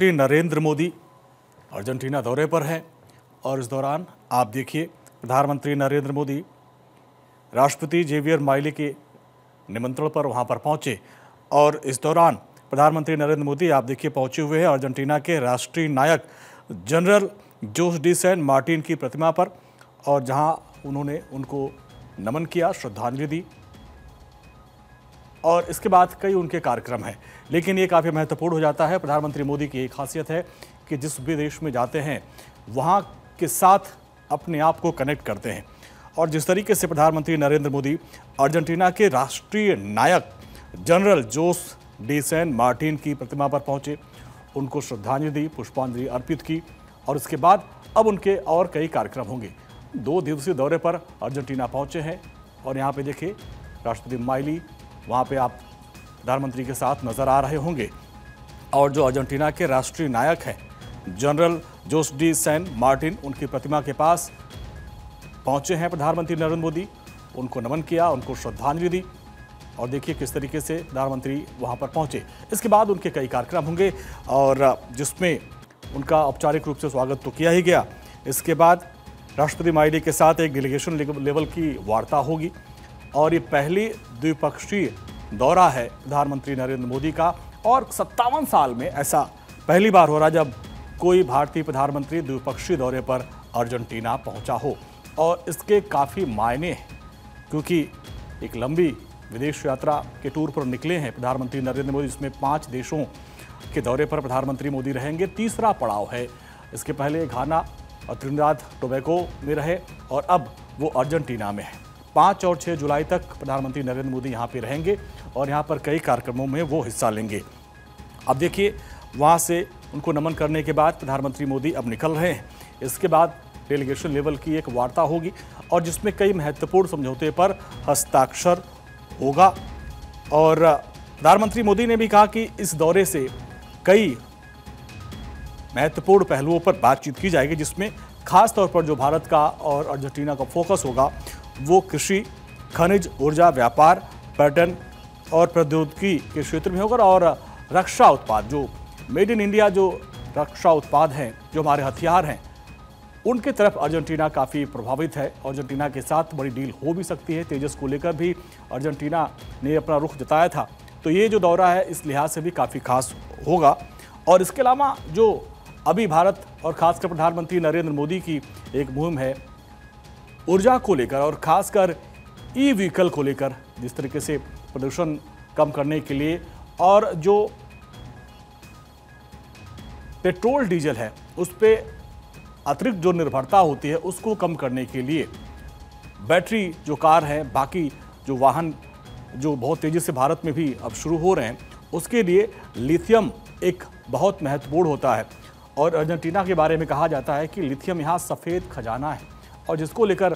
प्रधानमंत्री नरेंद्र मोदी अर्जेंटीना दौरे पर हैं और इस दौरान आप देखिए प्रधानमंत्री नरेंद्र मोदी राष्ट्रपति जेवियर माइली के निमंत्रण पर वहां पर पहुंचे और इस दौरान प्रधानमंत्री नरेंद्र मोदी आप देखिए पहुंचे हुए हैं अर्जेंटीना के राष्ट्रीय नायक General Jose de San Martin की प्रतिमा पर और जहां उन्होंने उनको नमन किया, श्रद्धांजलि दी और इसके बाद कई उनके कार्यक्रम हैं। लेकिन ये काफ़ी महत्वपूर्ण हो जाता है। प्रधानमंत्री मोदी की एक खासियत है कि जिस भी देश में जाते हैं वहाँ के साथ अपने आप को कनेक्ट करते हैं और जिस तरीके से प्रधानमंत्री नरेंद्र मोदी अर्जेंटीना के राष्ट्रीय नायक General Jose de San Martin की प्रतिमा पर पहुंचे, उनको श्रद्धांजलि दी, पुष्पांजलि अर्पित की और इसके बाद अब उनके और कई कार्यक्रम होंगे। 2 दिवसीय दौरे पर अर्जेंटीना पहुंचे हैं और यहाँ पे देखिए राष्ट्रपति माइली वहाँ पे आप प्रधानमंत्री के साथ नजर आ रहे होंगे और जो अर्जेंटीना के राष्ट्रीय नायक हैं general Jose de San Martin, उनकी प्रतिमा के पास पहुंचे हैं प्रधानमंत्री नरेंद्र मोदी, उनको नमन किया, उनको श्रद्धांजलि दी और देखिए किस तरीके से प्रधानमंत्री वहां पर पहुंचे। इसके बाद उनके कई कार्यक्रम होंगे और जिसमें उनका औपचारिक रूप से स्वागत तो किया ही गया। इसके बाद राष्ट्रपति माइली के साथ एक डेलीगेशन लेवल की वार्ता होगी और ये पहली द्विपक्षीय दौरा है प्रधानमंत्री नरेंद्र मोदी का और 57 साल में ऐसा पहली बार हो रहा जब कोई भारतीय प्रधानमंत्री द्विपक्षीय दौरे पर अर्जेंटीना पहुंचा हो और इसके काफ़ी मायने हैं क्योंकि एक लंबी विदेश यात्रा के टूर पर निकले हैं प्रधानमंत्री नरेंद्र मोदी, जिसमें 5 देशों के दौरे पर प्रधानमंत्री मोदी रहेंगे। तीसरा पड़ाव है, इसके पहले घाना और त्रिनिदाद टोबैगो में रहे और अब वो अर्जेंटीना में है। 5 और 6 जुलाई तक प्रधानमंत्री नरेंद्र मोदी यहाँ पे रहेंगे और यहाँ पर कई कार्यक्रमों में वो हिस्सा लेंगे। अब देखिए वहाँ से उनको नमन करने के बाद प्रधानमंत्री मोदी अब निकल रहे हैं। इसके बाद डेलीगेशन लेवल की एक वार्ता होगी और जिसमें कई महत्वपूर्ण समझौते पर हस्ताक्षर होगा और प्रधानमंत्री मोदी ने भी कहा कि इस दौरे से कई महत्वपूर्ण पहलुओं पर बातचीत की जाएगी, जिसमें खास तौर पर जो भारत का और अर्जेंटीना का फोकस होगा वो कृषि, खनिज, ऊर्जा, व्यापार, पर्यटन और प्रौद्योगिकी के क्षेत्र में होगा और रक्षा उत्पाद, जो मेड इन इंडिया जो रक्षा उत्पाद हैं, जो हमारे हथियार हैं, उनके तरफ अर्जेंटीना काफ़ी प्रभावित है। अर्जेंटीना के साथ बड़ी डील हो भी सकती है। तेजस को लेकर भी अर्जेंटीना ने अपना रुख जताया था, तो ये जो दौरा है इस लिहाज से भी काफ़ी खास होगा। और इसके अलावा जो अभी भारत और खासकर प्रधानमंत्री नरेंद्र मोदी की एक मुहिम है ऊर्जा को लेकर और खासकर ई व्हीकल को लेकर, जिस तरीके से प्रदूषण कम करने के लिए और जो पेट्रोल डीजल है उस पर अतिरिक्त जो निर्भरता होती है उसको कम करने के लिए बैटरी जो कार है, बाकी जो वाहन जो बहुत तेज़ी से भारत में भी अब शुरू हो रहे हैं, उसके लिए लिथियम एक बहुत महत्वपूर्ण होता है और अर्जेंटीना के बारे में कहा जाता है कि लिथियम यहाँ सफ़ेद खजाना है और जिसको लेकर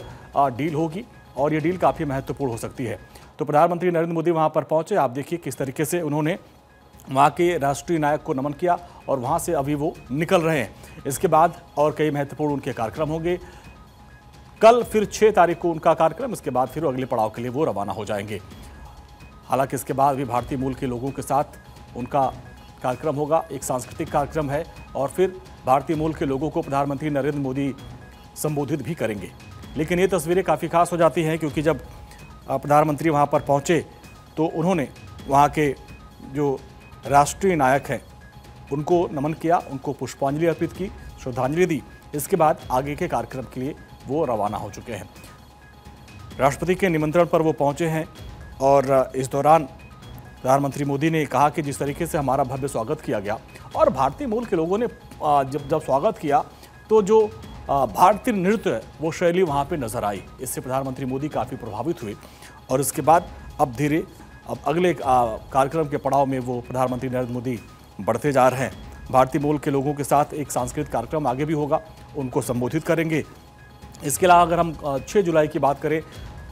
डील होगी और ये डील काफ़ी महत्वपूर्ण हो सकती है। तो प्रधानमंत्री नरेंद्र मोदी वहाँ पर पहुँचे, आप देखिए किस तरीके से उन्होंने वहाँ के राष्ट्रीय नायक को नमन किया और वहाँ से अभी वो निकल रहे हैं। इसके बाद और कई महत्वपूर्ण उनके कार्यक्रम होंगे। कल फिर 6 तारीख को उनका कार्यक्रम, इसके बाद फिर अगले पड़ाव के लिए वो रवाना हो जाएंगे। हालांकि इसके बाद भी भारतीय मूल के लोगों के साथ उनका कार्यक्रम होगा, एक सांस्कृतिक कार्यक्रम है और फिर भारतीय मूल के लोगों को प्रधानमंत्री नरेंद्र मोदी संबोधित भी करेंगे। लेकिन ये तस्वीरें काफ़ी खास हो जाती हैं क्योंकि जब प्रधानमंत्री वहाँ पर पहुँचे तो उन्होंने वहाँ के जो राष्ट्रीय नायक हैं उनको नमन किया, उनको पुष्पांजलि अर्पित की, श्रद्धांजलि दी। इसके बाद आगे के कार्यक्रम के लिए वो रवाना हो चुके हैं। राष्ट्रपति के निमंत्रण पर वो पहुँचे हैं और इस दौरान प्रधानमंत्री मोदी ने कहा कि जिस तरीके से हमारा भव्य स्वागत किया गया और भारतीय मूल के लोगों ने जब स्वागत किया तो जो भारतीय नृत्य है वो शैली वहाँ पे नजर आई। इससे प्रधानमंत्री मोदी काफ़ी प्रभावित हुए और इसके बाद अब अगले कार्यक्रम के पड़ाव में वो प्रधानमंत्री नरेंद्र मोदी बढ़ते जा रहे हैं। भारतीय मूल के लोगों के साथ एक सांस्कृतिक कार्यक्रम आगे भी होगा, उनको संबोधित करेंगे। इसके अलावा अगर हम 6 जुलाई की बात करें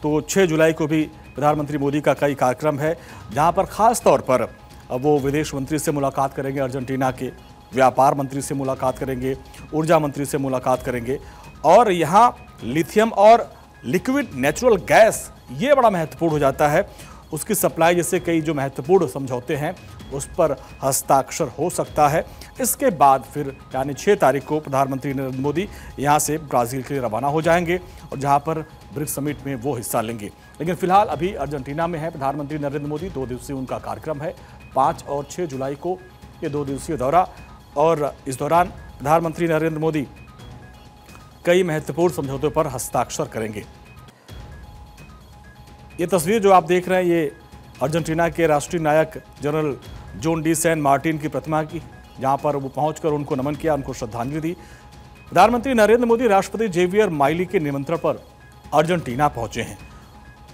तो 6 जुलाई को भी प्रधानमंत्री मोदी का कई कार्यक्रम है, जहाँ पर ख़ास तौर पर वो विदेश मंत्री से मुलाकात करेंगे, अर्जेंटीना के व्यापार मंत्री से मुलाकात करेंगे, ऊर्जा मंत्री से मुलाकात करेंगे और यहाँ लिथियम और लिक्विड नेचुरल गैस ये बड़ा महत्वपूर्ण हो जाता है उसकी सप्लाई जैसे कई जो महत्वपूर्ण समझौते हैं उस पर हस्ताक्षर हो सकता है। इसके बाद फिर यानी 6 तारीख को प्रधानमंत्री नरेंद्र मोदी यहाँ से ब्राज़ील के लिए रवाना हो जाएंगे और जहाँ पर ब्रिक्स समिट में वो हिस्सा लेंगे। लेकिन फिलहाल अभी अर्जेंटीना में है प्रधानमंत्री नरेंद्र मोदी। 2 दिवसीय उनका कार्यक्रम है, 5 और 6 जुलाई को ये 2 दिवसीय दौरा। और इस दौरान प्रधानमंत्री नरेंद्र मोदी कई महत्वपूर्ण समझौतों पर हस्ताक्षर करेंगे। ये तस्वीर जो आप देख रहे हैं ये अर्जेंटीना के राष्ट्रीय नायक General Jose de San Martin की प्रतिमा की, जहां पर वो पहुंचकर उनको नमन किया, उनको श्रद्धांजलि दी। प्रधानमंत्री नरेंद्र मोदी राष्ट्रपति जेवियर माइली के निमंत्रण पर अर्जेंटीना पहुंचे हैं।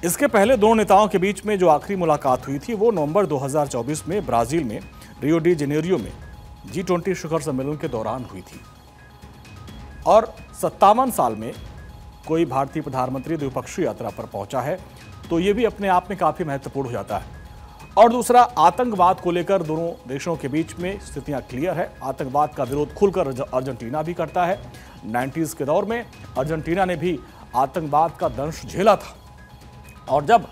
इसके पहले दोनों नेताओं के बीच में जो आखिरी मुलाकात हुई थी वो नवंबर 2024 में ब्राजील में रियो डी जेनेरियो में G20 शिखर सम्मेलन के दौरान हुई थी। और 57 साल में कोई भारतीय प्रधानमंत्री द्विपक्षीय यात्रा पर पहुंचा है तो ये भी अपने आप में काफी महत्वपूर्ण हो जाता है। और दूसरा, आतंकवाद को लेकर दोनों देशों के बीच में स्थितियां क्लियर है। आतंकवाद का विरोध खुलकर अर्जेंटीना भी करता है। 90s के दौर में अर्जेंटीना ने भी आतंकवाद का दंश झेला था और जब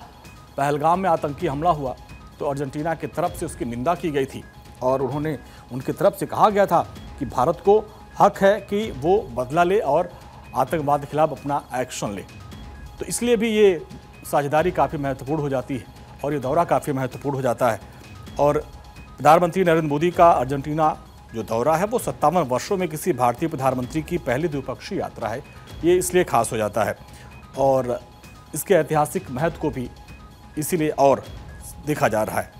पहलगाम में आतंकी हमला हुआ तो अर्जेंटीना की तरफ से उसकी निंदा की गई थी और उनकी तरफ से कहा गया था कि भारत को हक है कि वो बदला ले और आतंकवाद के खिलाफ अपना एक्शन ले। तो इसलिए भी ये साझेदारी काफ़ी महत्वपूर्ण हो जाती है और ये दौरा काफ़ी महत्वपूर्ण हो जाता है। और प्रधानमंत्री नरेंद्र मोदी का अर्जेंटीना जो दौरा है वो 57 वर्षों में किसी भारतीय प्रधानमंत्री की पहली द्विपक्षीय यात्रा है। ये इसलिए खास हो जाता है और इसके ऐतिहासिक महत्व को भी इसीलिए और देखा जा रहा है।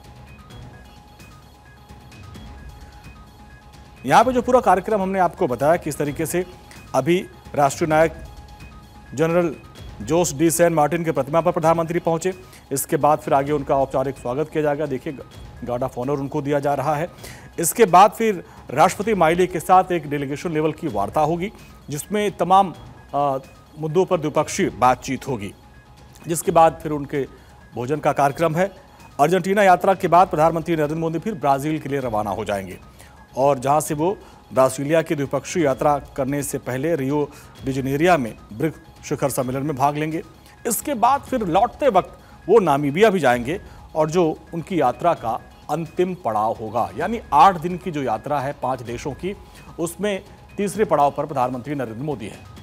यहाँ पे जो पूरा कार्यक्रम हमने आपको बताया किस तरीके से अभी राष्ट्रीय नायक General Jose de San Martin के प्रतिमा पर प्रधानमंत्री पहुंचे। इसके बाद फिर आगे उनका औपचारिक स्वागत किया जाएगा। देखिए, गार्ड ऑफ ऑनर उनको दिया जा रहा है। इसके बाद फिर राष्ट्रपति माइली के साथ एक डेलीगेशन लेवल की वार्ता होगी जिसमें तमाम मुद्दों पर द्विपक्षीय बातचीत होगी। जिसके बाद फिर उनके भोजन का कार्यक्रम है। अर्जेंटीना यात्रा के बाद प्रधानमंत्री नरेंद्र मोदी फिर ब्राज़ील के लिए रवाना हो जाएंगे और जहां से वो ब्रासीलिया की द्विपक्षीय यात्रा करने से पहले रियो डी जेनेरियो में ब्रिक्स शिखर सम्मेलन में भाग लेंगे। इसके बाद फिर लौटते वक्त वो नामीबिया भी जाएंगे और जो उनकी यात्रा का अंतिम पड़ाव होगा, यानी 8 दिन की जो यात्रा है 5 देशों की, उसमें तीसरे पड़ाव पर प्रधानमंत्री नरेंद्र मोदी है।